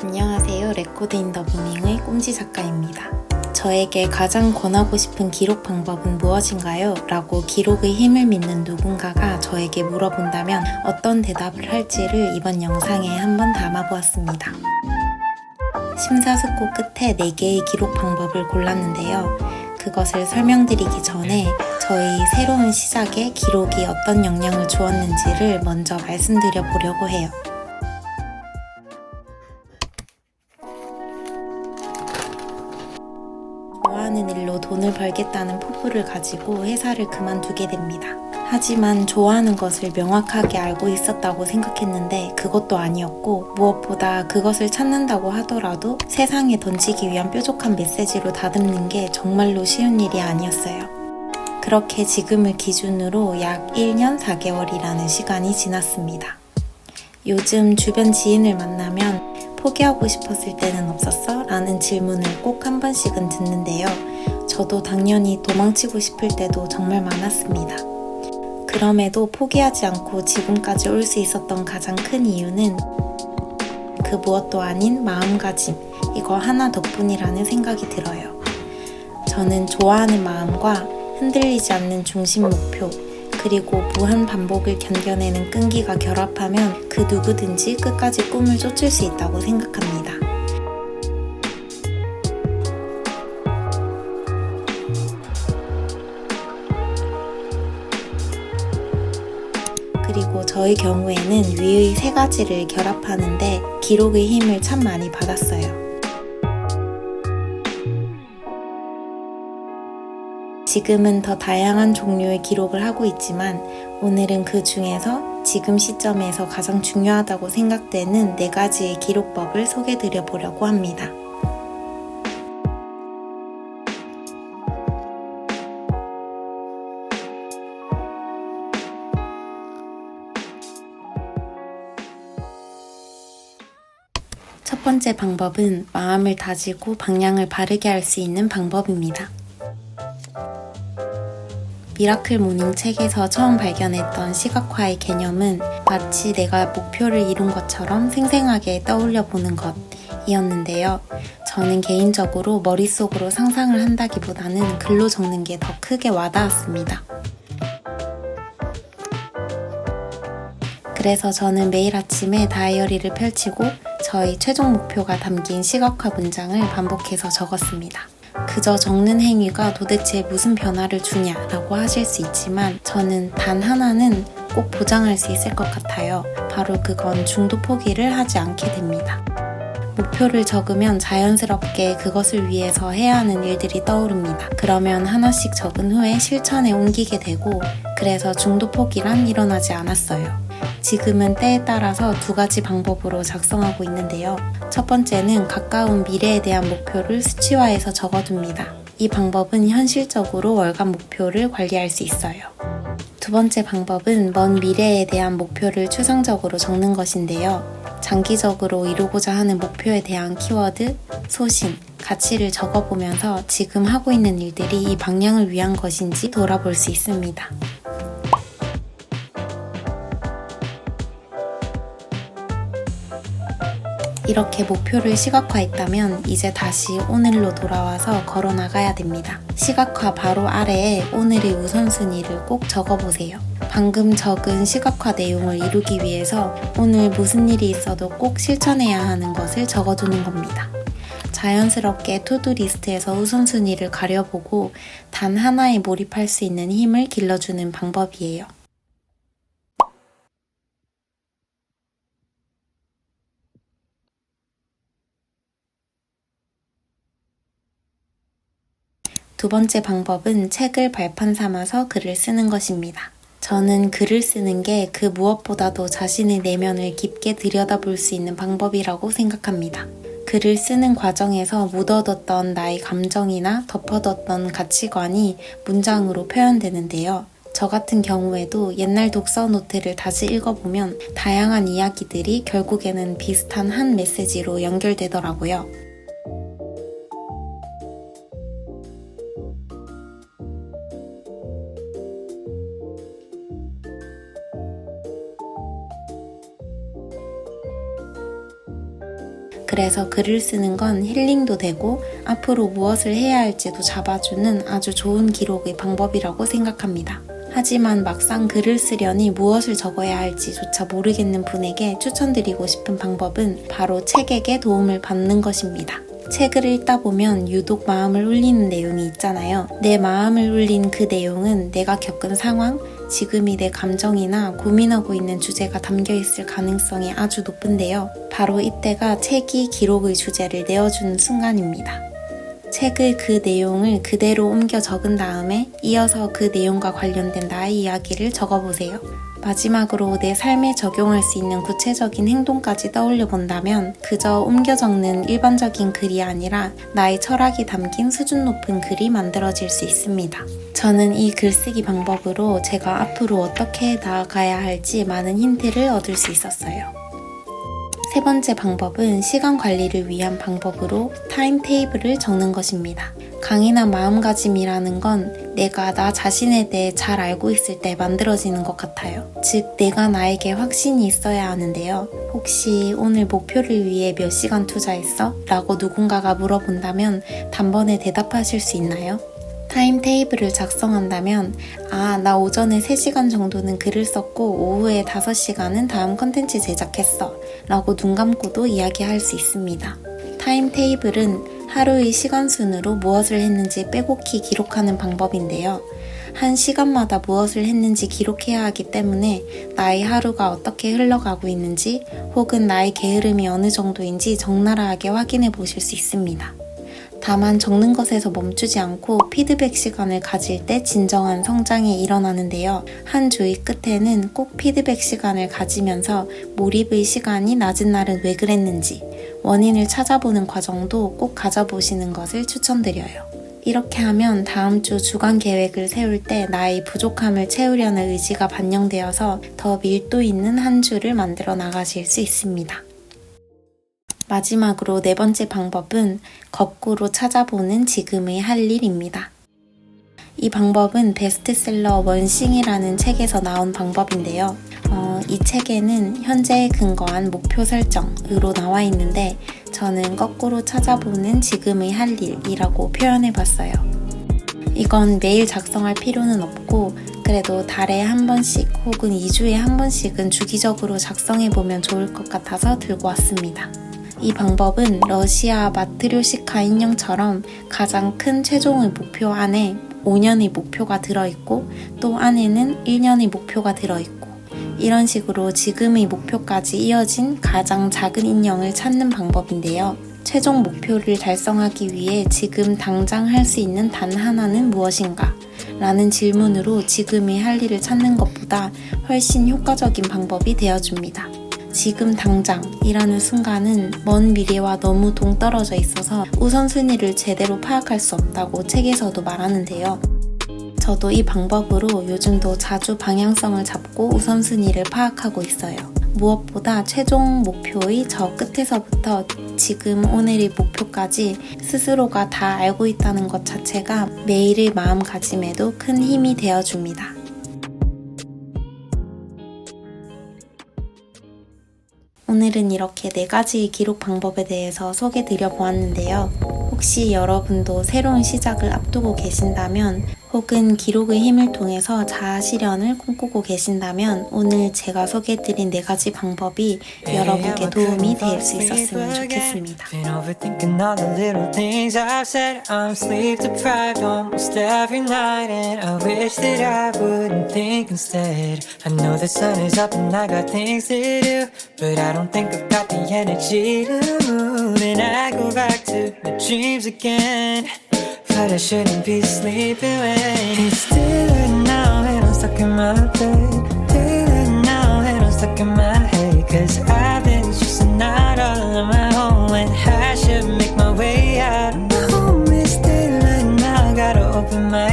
안녕하세요. 레코드 인 더 모닝의 꼼지 작가입니다. 저에게 가장 권하고 싶은 기록 방법은 무엇인가요? 라고 기록의 힘을 믿는 누군가가 저에게 물어본다면 어떤 대답을 할지를 이번 영상에 한번 담아보았습니다. 심사숙고 끝에 4개의 기록 방법을 골랐는데요. 그것을 설명드리기 전에 저희 새로운 시작에 기록이 어떤 영향을 주었는지를 먼저 말씀드려 보려고 해요. 좋아하는 일로 돈을 벌겠다는 포부를 가지고 회사를 그만두게 됩니다. 하지만 좋아하는 것을 명확하게 알고 있었다고 생각했는데 그것도 아니었고, 무엇보다 그것을 찾는다고 하더라도 세상에 던지기 위한 뾰족한 메시지로 다듬는 게 정말로 쉬운 일이 아니었어요. 그렇게 지금을 기준으로 약 1년 4개월이라는 시간이 지났습니다. 요즘 주변 지인을 만나면 포기하고 싶었을 때는 없었어? 라는 질문을 꼭 한 번씩은 듣는데요. 저도 당연히 도망치고 싶을 때도 정말 많았습니다. 그럼에도 포기하지 않고 지금까지 올 수 있었던 가장 큰 이유는 그 무엇도 아닌 마음가짐, 이거 하나 덕분이라는 생각이 들어요. 저는 좋아하는 마음과 흔들리지 않는 중심 목표, 그리고 무한 반복을 견뎌내는 끈기가 결합하면 그 누구든지 끝까지 꿈을 쫓을 수 있다고 생각합니다. 그리고 저의 경우에는 위의 3가지를 결합하는데 기록의 힘을 참 많이 받았어요. 지금은 더 다양한 종류의 기록을 하고 있지만 오늘은 그 중에서 지금 시점에서 가장 중요하다고 생각되는 4가지의 기록법을 소개드려 보려고 합니다. 첫 번째 방법은 마음을 다지고 방향을 바르게 할 수 있는 방법입니다. 미라클 모닝 책에서 처음 발견했던 시각화의 개념은 마치 내가 목표를 이룬 것처럼 생생하게 떠올려 보는 것이었는데요. 저는 개인적으로 머릿속으로 상상을 한다기보다는 글로 적는 게 더 크게 와닿았습니다. 그래서 저는 매일 아침에 다이어리를 펼치고 저희 최종 목표가 담긴 시각화 문장을 반복해서 적었습니다. 그저 적는 행위가 도대체 무슨 변화를 주냐라고 하실 수 있지만 저는 단 하나는 꼭 보장할 수 있을 것 같아요. 바로 그건 중도 포기를 하지 않게 됩니다. 목표를 적으면 자연스럽게 그것을 위해서 해야 하는 일들이 떠오릅니다. 그러면 하나씩 적은 후에 실천에 옮기게 되고, 그래서 중도 포기란 일어나지 않았어요. 지금은 때에 따라서 2가지 방법으로 작성하고 있는데요. 첫 번째는 가까운 미래에 대한 목표를 수치화해서 적어둡니다. 이 방법은 현실적으로 월간 목표를 관리할 수 있어요. 두 번째 방법은 먼 미래에 대한 목표를 추상적으로 적는 것인데요. 장기적으로 이루고자 하는 목표에 대한 키워드, 소신, 가치를 적어보면서 지금 하고 있는 일들이 이 방향을 위한 것인지 돌아볼 수 있습니다. 이렇게 목표를 시각화했다면 이제 다시 오늘로 돌아와서 걸어나가야 됩니다. 시각화 바로 아래에 오늘의 우선순위를 꼭 적어보세요. 방금 적은 시각화 내용을 이루기 위해서 오늘 무슨 일이 있어도 꼭 실천해야 하는 것을 적어두는 겁니다. 자연스럽게 투두 리스트에서 우선순위를 가려보고 단 하나에 몰입할 수 있는 힘을 길러주는 방법이에요. 두 번째 방법은 책을 발판 삼아서 글을 쓰는 것입니다. 저는 글을 쓰는 게 그 무엇보다도 자신의 내면을 깊게 들여다볼 수 있는 방법이라고 생각합니다. 글을 쓰는 과정에서 묻어뒀던 나의 감정이나 덮어뒀던 가치관이 문장으로 표현되는데요. 저 같은 경우에도 옛날 독서 노트를 다시 읽어보면 다양한 이야기들이 결국에는 비슷한 한 메시지로 연결되더라고요. 그래서 글을 쓰는 건 힐링도 되고 앞으로 무엇을 해야 할지도 잡아주는 아주 좋은 기록의 방법이라고 생각합니다. 하지만 막상 글을 쓰려니 무엇을 적어야 할지조차 모르겠는 분에게 추천드리고 싶은 방법은 바로 책에게 도움을 받는 것입니다. 책을 읽다 보면 유독 마음을 울리는 내용이 있잖아요. 내 마음을 울린 그 내용은 내가 겪은 상황, 지금이 내 감정이나 고민하고 있는 주제가 담겨 있을 가능성이 아주 높은데요. 바로 이때가 책이 기록의 주제를 내어주는 순간입니다. 책의 그 내용을 그대로 옮겨 적은 다음에 이어서 그 내용과 관련된 나의 이야기를 적어보세요. 마지막으로 내 삶에 적용할 수 있는 구체적인 행동까지 떠올려 본다면 그저 옮겨 적는 일반적인 글이 아니라 나의 철학이 담긴 수준 높은 글이 만들어질 수 있습니다. 저는 이 글쓰기 방법으로 제가 앞으로 어떻게 나아가야 할지 많은 힌트를 얻을 수 있었어요. 세 번째 방법은 시간 관리를 위한 방법으로 타임테이블을 적는 것입니다. 강인한 마음가짐이라는 건 내가 나 자신에 대해 잘 알고 있을 때 만들어지는 것 같아요. 즉, 내가 나에게 확신이 있어야 하는데요. 혹시 오늘 목표를 위해 몇 시간 투자했어? 라고 누군가가 물어본다면 단번에 대답하실 수 있나요? 타임테이블을 작성한다면 나 오전에 3시간 정도는 글을 썼고 오후에 5시간은 다음 컨텐츠 제작했어 라고 눈 감고도 이야기할 수 있습니다. 타임테이블은 하루의 시간 순으로 무엇을 했는지 빼곡히 기록하는 방법인데요. 한 시간마다 무엇을 했는지 기록해야 하기 때문에 나의 하루가 어떻게 흘러가고 있는지 혹은 나의 게으름이 어느 정도인지 적나라하게 확인해 보실 수 있습니다. 다만 적는 것에서 멈추지 않고 피드백 시간을 가질 때 진정한 성장이 일어나는데요. 한 주의 끝에는 꼭 피드백 시간을 가지면서 몰입의 시간이 낮은 날은 왜 그랬는지 원인을 찾아보는 과정도 꼭 가져보시는 것을 추천드려요. 이렇게 하면 다음 주 주간 계획을 세울 때 나의 부족함을 채우려는 의지가 반영되어서 더 밀도 있는 한 주를 만들어 나가실 수 있습니다. 마지막으로 네 번째 방법은 거꾸로 찾아보는 지금의 할 일입니다. 이 방법은 베스트셀러 원싱이라는 책에서 나온 방법인데요. 이 책에는 현재에 근거한 목표 설정으로 나와 있는데 저는 거꾸로 찾아보는 지금의 할 일이라고 표현해 봤어요. 이건 매일 작성할 필요는 없고 그래도 달에 한 번씩 혹은 2주에 한 번씩은 주기적으로 작성해 보면 좋을 것 같아서 들고 왔습니다. 이 방법은 러시아 마트료시카 인형처럼 가장 큰 최종의 목표 안에 5년의 목표가 들어있고 또 안에는 1년의 목표가 들어있고 이런 식으로 지금의 목표까지 이어진 가장 작은 인형을 찾는 방법인데요. 최종 목표를 달성하기 위해 지금 당장 할 수 있는 단 하나는 무엇인가? 라는 질문으로 지금의 할 일을 찾는 것보다 훨씬 효과적인 방법이 되어줍니다. 지금 당장이라는 순간은 먼 미래와 너무 동떨어져 있어서 우선순위를 제대로 파악할 수 없다고 책에서도 말하는데요. 저도 이 방법으로 요즘도 자주 방향성을 잡고 우선순위를 파악하고 있어요. 무엇보다 최종 목표의 저 끝에서부터 지금 오늘의 목표까지 스스로가 다 알고 있다는 것 자체가 매일의 마음가짐에도 큰 힘이 되어줍니다. 오늘은 이렇게 4가지의 기록 방법에 대해서 소개드려 보았는데요. 혹시 여러분도 새로운 시작을 앞두고 계신다면 혹은 기록의 힘을 통해서 자아 실현을 꿈꾸고 계신다면 오늘 제가 소개해드린 4가지 방법이 여러분께 도움이 될 수 있었으면 좋겠습니다. But I shouldn't be sleeping when it's daylight now and I'm stuck in my bed. Daylight now and I'm stuck in my head. Cause I've been just a night all on my own when I should make my way out. My home is daylight now, gotta open my